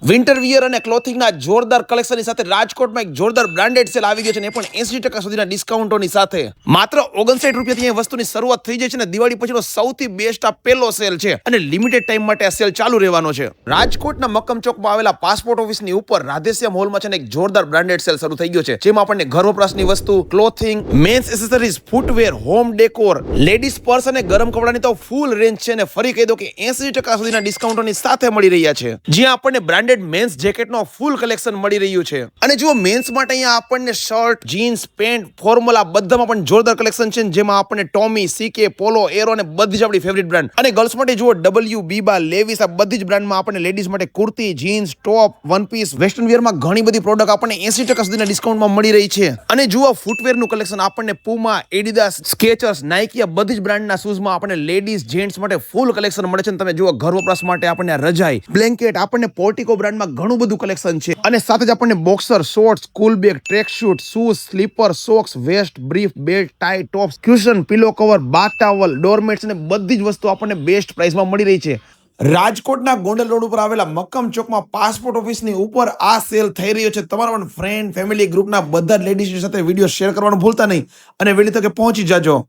Winter wear અને ક્લોથિંગના જોરદાર કલેક્શનની સાથે રાજકોટમાં એક જોરદાર બ્રાન્ડેડ સેલ આવી ગયો છે, ને એ પણ 80% સુધીના ડિસ્કાઉન્ટોની સાથે માત્ર 59 રૂપિયાથી અહીં વસ્તુની શરૂઆત થઈ જાય છે. ને દિવાળી પછીનો સૌથી બેસ્ટ આ પહેલો સેલ છે અને લિમિટેડ ટાઈમ માટે આ સેલ ચાલુ રહેવાનો છે. રાજકોટના મક્કમ ચોકમાં આવેલા પાસપોર્ટ ઓફિસની ઉપર રાધેશ્યામ હોલમાં છે ને એક જોરદાર બ્રાન્ડેડ સેલ શરૂ થઈ ગયો છે, જેમાં આપણને ઘર વપરાશની વસ્તુ, clothing, men's accessories, footwear, home decor, ladies purse અને ગરમ કપડાની તો ફૂલ રેન્જ છે. અને ફરી કહી દો કે 80% સુધીના ડિસ્કાઉન્ટોની સાથે મળી રહ્યા છે, જ્યાં આપણને બ્રાન્ડેડ મેન્સ જેકેટનો ફૂલ કલેક્શન મળી રહ્યું છે. અને જુઓ, મેન્સ માટે અહીંયા આપણને શર્ટ, જીન્સ, પેન્ટ, ફોર્મલ આ બધામાં પણ જોરદાર કલેક્શન છે, જેમાં આપણને ટોમી, સીકે, પોલો, એરો અને બધી જ આપણી ફેવરિટ બ્રાન્ડ. અને ગર્લ્સ માટે જુઓ, ડબલ્યુ, બીબા, લેવિસ આ બધી જ બ્રાન્ડમાં આપણને લેડીઝ માટે કુર્તી, જીન્સ, ટોપ, વન પીસ, વેસ્ટર્ન વેરમાં ઘણી બધી પ્રોડક્ટ આપણને 80% સુધીના ડિસ્કાઉન્ટમાં મળી રહી છે. અને જુઓ, ફૂટવેરનું કલેક્શન આપણને પુમા, એડિડાસ, સ્કેચર્સ, નાઇકી આ બધી જ બ્રાન્ડના શૂઝમાં આપણને લેડીઝ, જેન્ટ્સ માટે ફૂલ કલેક્શન મળે છે. તમે જુઓ, ઘર વપરાશ માટે આપણને રજાઈ, બ્લેન્કેટ, આપણને પોર્ટિકો બ્રાન્ડમાં ઘણું બધું કલેક્શન છે. અને સાથે જ આપણને boxer, shorts, school bag, track suit, shoes, slipper, socks, vest, brief, belt, tie, tops, cushion, pillow cover, bath towel, doormats અને બધી જ વસ્તુ આપણને બેસ્ટ પ્રાઇસમાં મળી રહી છે. રાજકોટના ગોંડલ રોડ ઉપર આવેલા મક્કમ ચોકમાં પાસપોર્ટ ઓફિસની ઉપર આ સેલ થઈ રહ્યો છે. તમારા પણ ફ્રેન્ડ, ફેમિલી, ગ્રુપના બધા જ લેડીઝ સાથે વિડીયો શેર કરવાનું ભૂલતા નહીં અને વહેલી તકે પહોંચી જાજો.